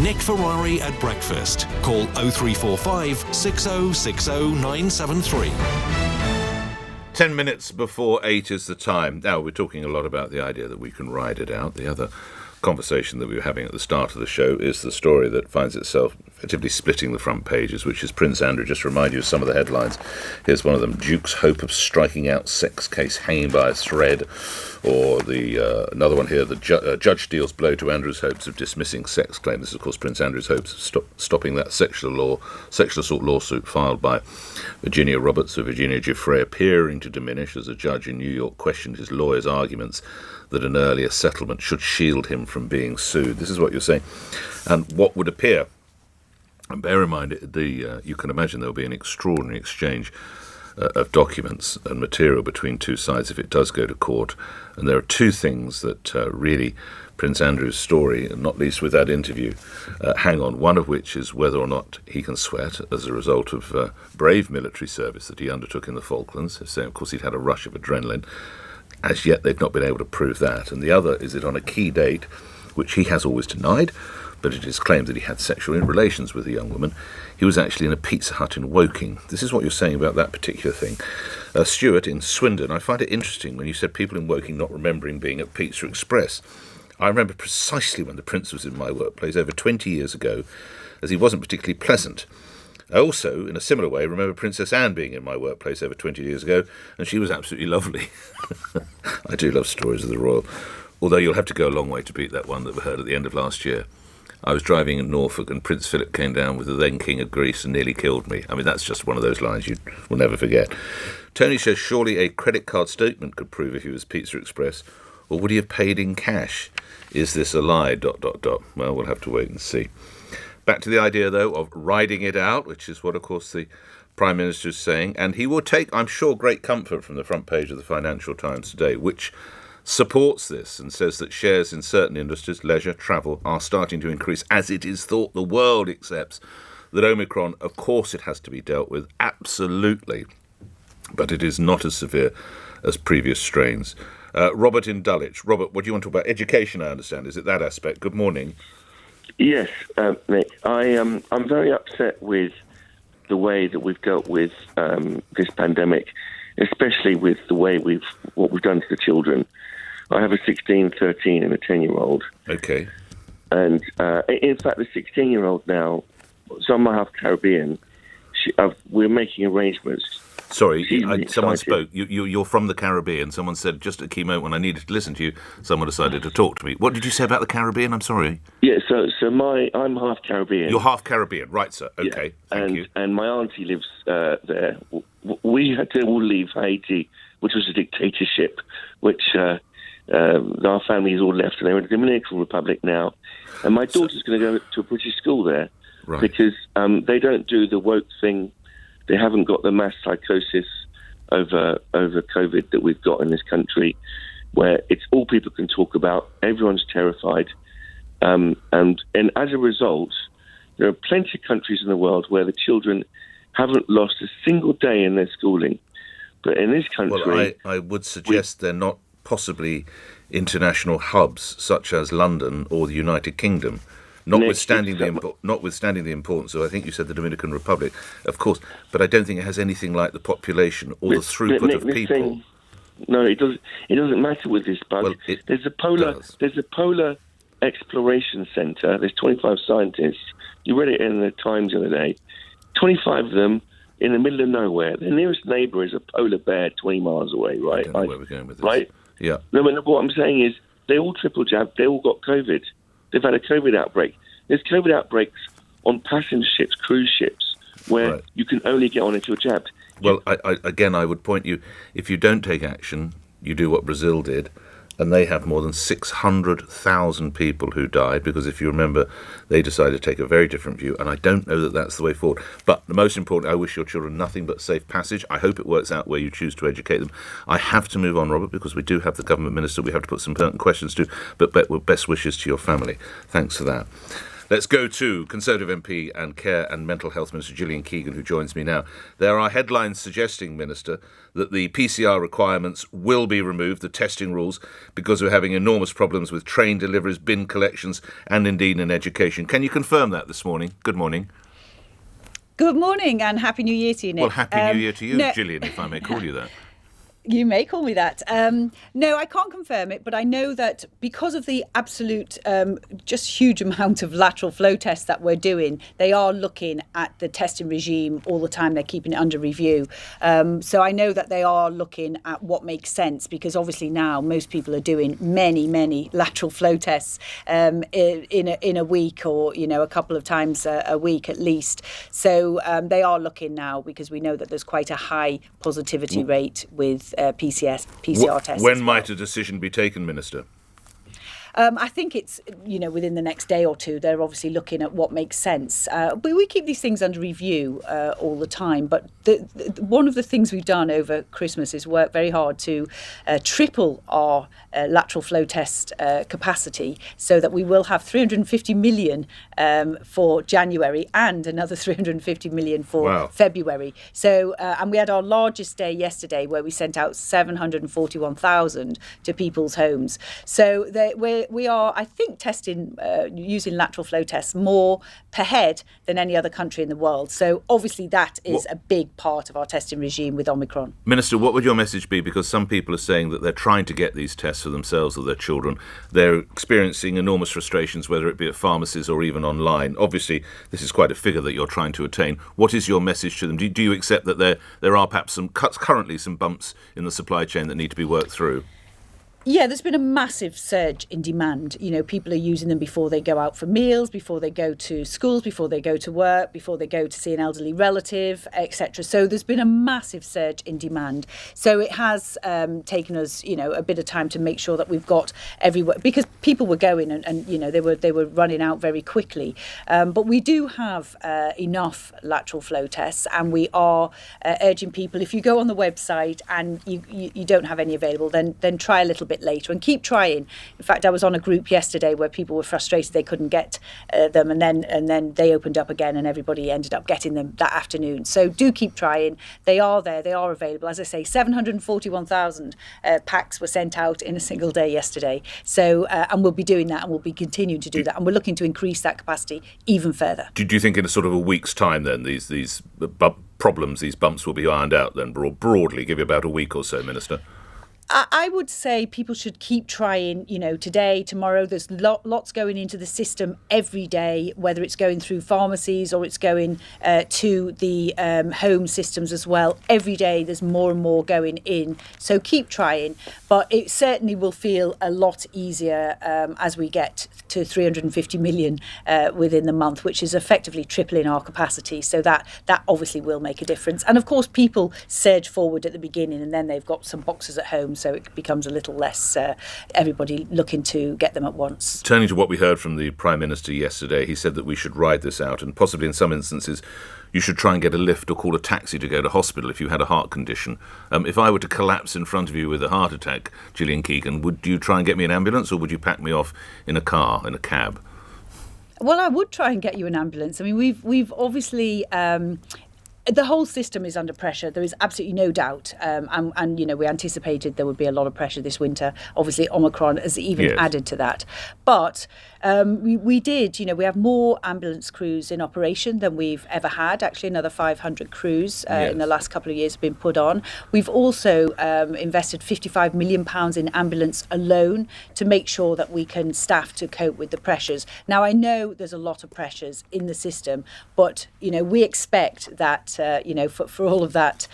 Nick Ferrari at breakfast. Call 0345 6060 973. 10 minutes before 8 is the time. Now, we're talking a lot about the idea that we can ride it out. The other conversation that we were having at the start of the show is the story that finds itself effectively splitting the front pages, which is Prince Andrew. Just to remind you of some of the headlines. Here's one of them: Duke's hope of striking out sex case hanging by a thread. Or another one here: the judge deals blow to Andrew's hopes of dismissing sex claim. This is, of course, Prince Andrew's hopes of stopping that sexual assault lawsuit filed by Virginia Roberts of Virginia Giuffre appearing to diminish as a judge in New York questioned his lawyer's arguments that an earlier settlement should shield him from being sued. This is what you're saying. And what would appear, and bear in mind, you can imagine there will be an extraordinary exchange of documents and material between two sides if it does go to court. And there are two things that really Prince Andrew's story, and not least with that interview, hang on. One of which is whether or not he can sweat as a result of brave military service that he undertook in the Falklands. So, of course, he'd had a rush of adrenaline. As yet, they've not been able to prove that. And the other is that on a key date, which he has always denied, but it is claimed that he had sexual relations with a young woman, he was actually in a Pizza Hut in Woking. This is what you're saying about that particular thing. Stuart in Swindon, I find it interesting when you said people in Woking not remembering being at Pizza Express. I remember precisely when the Prince was in my workplace over 20 years ago, as he wasn't particularly pleasant. I also, in a similar way, remember Princess Anne being in my workplace over 20 years ago, and she was absolutely lovely. I do love stories of the royal, although you'll have to go a long way to beat that one that we heard at the end of last year. I was driving in Norfolk and Prince Philip came down with the then King of Greece and nearly killed me. I mean, that's just one of those lines you will never forget. Tony says, surely a credit card statement could prove if he was Pizza Express, or would he have paid in cash? Is this a lie? ... Well, we'll have to wait and see. Back to the idea, though, of riding it out, which is what, of course, the Prime Minister is saying. And he will take, I'm sure, great comfort from the front page of the Financial Times today, which supports this and says that shares in certain industries, leisure, travel, are starting to increase as it is thought the world accepts that Omicron, of course, it has to be dealt with, absolutely. But it is not as severe as previous strains. Robert in Dulwich. Robert, what do you want to talk about? Education, I understand. Is it that aspect? Good morning. Yes, Nick. I'm very upset with the way that we've dealt with this pandemic, especially with the way what we've done to the children. I have a 16, 13 and a 10-year-old. Okay. And in fact, the 16-year-old now, so I'm half Caribbean, we're making arrangements. Sorry, someone spoke. You're from the Caribbean. Someone said, just at a key moment when I needed to listen to you, someone decided to talk to me. What did you say about the Caribbean? I'm sorry. Yeah, so I'm half Caribbean. You're half Caribbean, right, sir. Okay, yeah. Thank you. And my auntie lives there. We had to all leave Haiti, which was a dictatorship, which our family has all left, and they're in the Dominican Republic now. And my daughter's going to go to a British school there, right, because they don't do the woke thing. They haven't got the mass psychosis over COVID that we've got in this country, where it's all people can talk about. Everyone's terrified. And as a result, there are plenty of countries in the world where the children haven't lost a single day in their schooling. But in this country... Well, I would suggest they're not possibly international hubs such as London or the United Kingdom. Notwithstanding the importance of, I think you said, the Dominican Republic, of course, but I don't think it has anything like the population or the throughput of people. No, it doesn't. It doesn't matter with this bug. Well, there's a polar exploration centre. There's 25 scientists. You read it in the Times the other day. 25 of them in the middle of nowhere. Their nearest neighbour is a polar bear 20 miles away. Right? I don't know where we're going with this. Right? Yeah. No, but what I'm saying is they all triple jabbed. They all got COVID. They've had a COVID outbreak. There's COVID outbreaks on passenger ships, cruise ships, where you can only get on if you're jabbed. Well, I would point you, if you don't take action, you do what Brazil did, and they have more than 600,000 people who died, because if you remember, they decided to take a very different view, and I don't know that that's the way forward. But the most important, I wish your children nothing but safe passage. I hope it works out where you choose to educate them. I have to move on, Robert, because we do have the government minister we have to put some pertinent questions to, but best wishes to your family. Thanks for that. Let's go to Conservative MP and Care and Mental Health Minister Gillian Keegan, who joins me now. There are headlines suggesting, Minister, that the PCR requirements will be removed, the testing rules, because we're having enormous problems with train deliveries, bin collections, and indeed in education. Can you confirm that this morning? Good morning. Good morning and Happy New Year to you, Nick. Well, Happy New Year to you, Gillian, if I may call you that. You may call me that. No, I can't confirm it, but I know that because of the absolute just huge amount of lateral flow tests that we're doing, they are looking at the testing regime all the time. They're keeping it under review. So I know that they are looking at what makes sense, because obviously now most people are doing many lateral flow tests in a week, or a couple of times a week at least. So they are looking now, because we know that there's quite a high positivity rate with PCR tests. When might a decision be taken, Minister? I think it's, within the next day or two. They're obviously looking at what makes sense. We keep these things under review all the time. But one of the things we've done over Christmas is work very hard to triple our lateral flow test capacity, so that we will have 350 million for January and another 350 million for February. So, and we had our largest day yesterday, where we sent out 741,000 to people's homes. So we are, I think, testing using lateral flow tests more per head than any other country in the world. So obviously that is a big part of our testing regime with Omicron. Minister, what would your message be? Because some people are saying that they're trying to get these tests for themselves or their children. They're experiencing enormous frustrations, whether it be at pharmacies or even online. Obviously, this is quite a figure that you're trying to attain. What is your message to them? Do you accept that there are perhaps currently some bumps in the supply chain that need to be worked through? Yeah, there's been a massive surge in demand. People are using them before they go out for meals, before they go to schools, before they go to work, before they go to see an elderly relative, etc. So there's been a massive surge in demand. So it has taken us, a bit of time to make sure that we've got everywhere, because people were going and they were running out very quickly. But we do have enough lateral flow tests, and we are urging people, if you go on the website and you don't have any available, then try a little bit later and keep trying. In fact, I was on a group yesterday where people were frustrated they couldn't get them, and then they opened up again and everybody ended up getting them that afternoon. So do keep trying. They are there, they are available. As I say, 741,000 packs were sent out in a single day yesterday. So and we'll be doing that, and we'll be continuing to do that, and we're looking to increase that capacity even further. Do you think in a sort of a week's time then these problems, these bumps will be ironed out then, broadly? Give you about a week or so, Minister? I would say people should keep trying, today, tomorrow. There's lots going into the system every day, whether it's going through pharmacies or it's going to the home systems as well. Every day there's more and more going in. So keep trying. But it certainly will feel a lot easier as we get to 350 million within the month, which is effectively tripling our capacity. So that obviously will make a difference. And of course, people surge forward at the beginning, and then they've got some boxes at home. So it becomes a little less everybody looking to get them at once. Turning to what we heard from the Prime Minister yesterday, he said that we should ride this out, and possibly in some instances you should try and get a lift or call a taxi to go to hospital if you had a heart condition. If I were to collapse in front of you with a heart attack, Gillian Keegan, would you try and get me an ambulance, or would you pack me off in a car, in a cab? Well, I would try and get you an ambulance. I mean, we've obviously... the whole system is under pressure. There is absolutely no doubt. And we anticipated there would be a lot of pressure this winter. Obviously, Omicron has even added to that. But we did, we have more ambulance crews in operation than we've ever had. Actually, another 500 crews in the last couple of years have been put on. We've also invested £55 million in ambulance alone to make sure that we can staff to cope with the pressures. Now, I know there's a lot of pressures in the system, but, we expect that for all of that,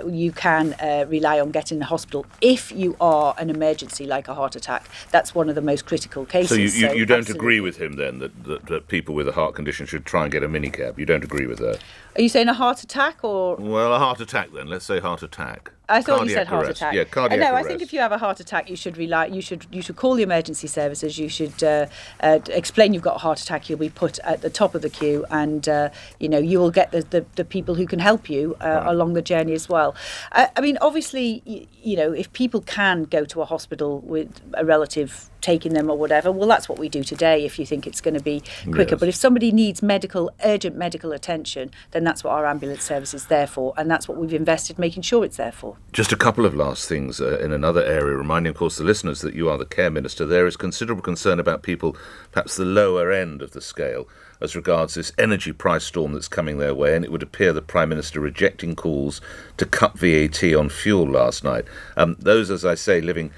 you can rely on getting to the hospital if you are an emergency like a heart attack. That's one of the most critical cases. So you don't agree with him then that people with a heart condition should try and get a minicab? You don't agree with that? Are you saying a heart attack or? Well, a heart attack then. Let's say heart attack. I thought you said heart attack. Yeah, cardiac arrest. I think if you have a heart attack, you should call the emergency services. You should explain you've got a heart attack. You'll be put at the top of the queue, and you will get the people who can help you along the journey as well. I mean, obviously, if people can go to a hospital with a relative taking them or whatever, well, that's what we do today if you think it's going to be quicker. Yes. But if somebody needs urgent medical attention, then that's what our ambulance service is there for, and that's what we've invested making sure it's there for. Just a couple of last things in another area, reminding, of course, the listeners that you are the Care Minister. There is considerable concern about people, perhaps the lower end of the scale, as regards this energy price storm that's coming their way, and it would appear the Prime Minister rejecting calls to cut VAT on fuel last night. Those, as I say, living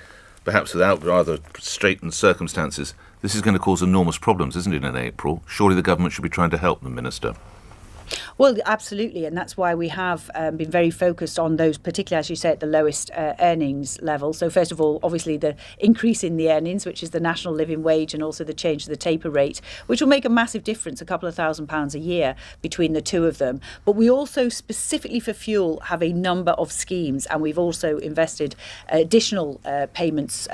perhaps without rather straitened circumstances, this is going to cause enormous problems, isn't it, in April? Surely the government should be trying to help them, Minister. Well, absolutely, and that's why we have been very focused on those, particularly, as you say, at the lowest earnings level. So first of all, obviously the increase in the earnings, which is the national living wage, and also the change to the taper rate, which will make a massive difference, a couple of £1,000s a year between the two of them. But we also, specifically for fuel, have a number of schemes, and we've also invested additional payments,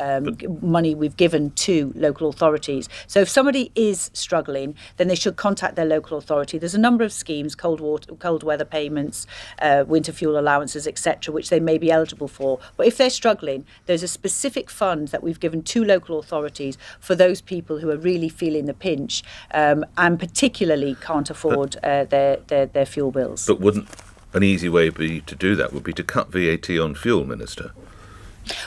money we've given to local authorities. So if somebody is struggling, then they should contact their local authority. There's a number of schemes, cold weather payments, winter fuel allowances, etc., which they may be eligible for. But if they're struggling, there's a specific fund that we've given to local authorities for those people who are really feeling the pinch and particularly can't afford their fuel bills. But wouldn't an easy way to do that would be to cut VAT on fuel, Minister?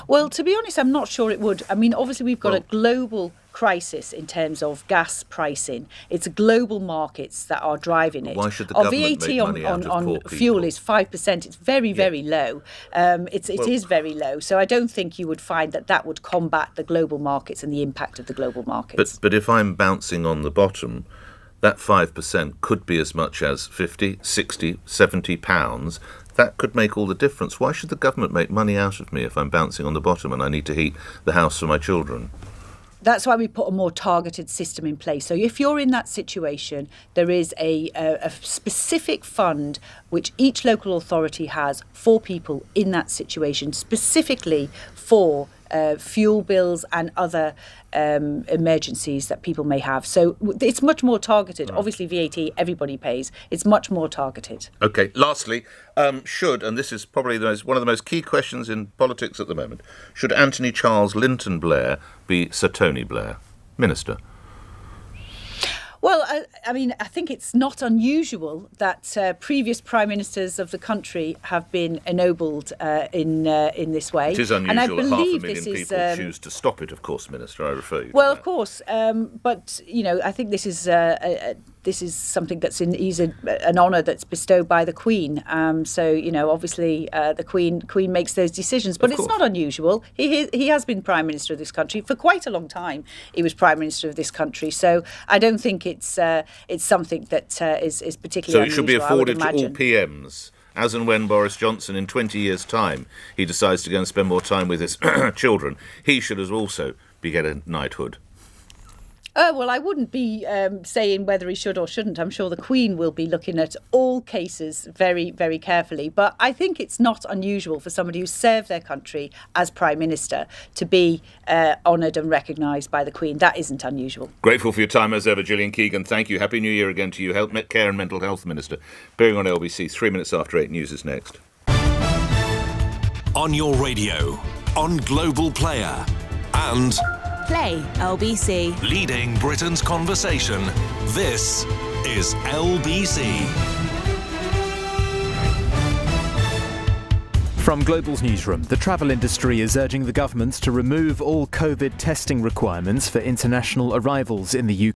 Well, to be honest, I'm not sure it would. I mean, obviously, we've got a global crisis in terms of gas pricing. It's global markets that are driving it. Why should the Our government VAT make money out of on poor fuel people? is 5%. It's very, very low. It is very low. So I don't think you would find that would combat the global markets and the impact of the global markets. But if I'm bouncing on the bottom, that 5% could be as much as 50, 60, 70 pounds. That could make all the difference. Why should the government make money out of me if I'm bouncing on the bottom and I need to heat the house for my children? That's why we put a more targeted system in place. So if you're in that situation, there is a specific fund which each local authority has for people in that situation, specifically for fuel bills and other emergencies that people may have. So it's much more targeted. Right. Obviously, VAT, everybody pays. It's much more targeted. OK, lastly, and this is probably one of the most key questions in politics at the moment, should Anthony Charles Linton Blair be Sir Tony Blair? Minister. Well, I mean, I think it's not unusual that previous prime ministers of the country have been ennobled in this way. It is unusual and I that believe 500,000 people choose to stop it, of course, Minister. I refer you to well, that. of course, but I think this is something that's an honour that's bestowed by the Queen. So obviously the Queen makes those decisions, but it's not unusual. He has been prime minister of this country for quite a long time. He was prime minister of this country, so I don't think it's something that is particularly unusual. So it should be afforded to all PMs. As and when Boris Johnson, in 20 years' time, he decides to go and spend more time with his children, he should also get a knighthood. Well, I wouldn't be saying whether he should or shouldn't. I'm sure the Queen will be looking at all cases very, very carefully. But I think it's not unusual for somebody who served their country as Prime Minister to be honoured and recognised by the Queen. That isn't unusual. Grateful for your time as ever, Gillian Keegan. Thank you. Happy New Year again to you. Health, Care and Mental Health Minister. Bearing on LBC, 3 minutes after 8 news is next. On your radio, on Global Player, and Play LBC. leading Britain's conversation. This is LBC. From Global's newsroom, the travel industry is urging the government to remove all COVID testing requirements for international arrivals in the UK.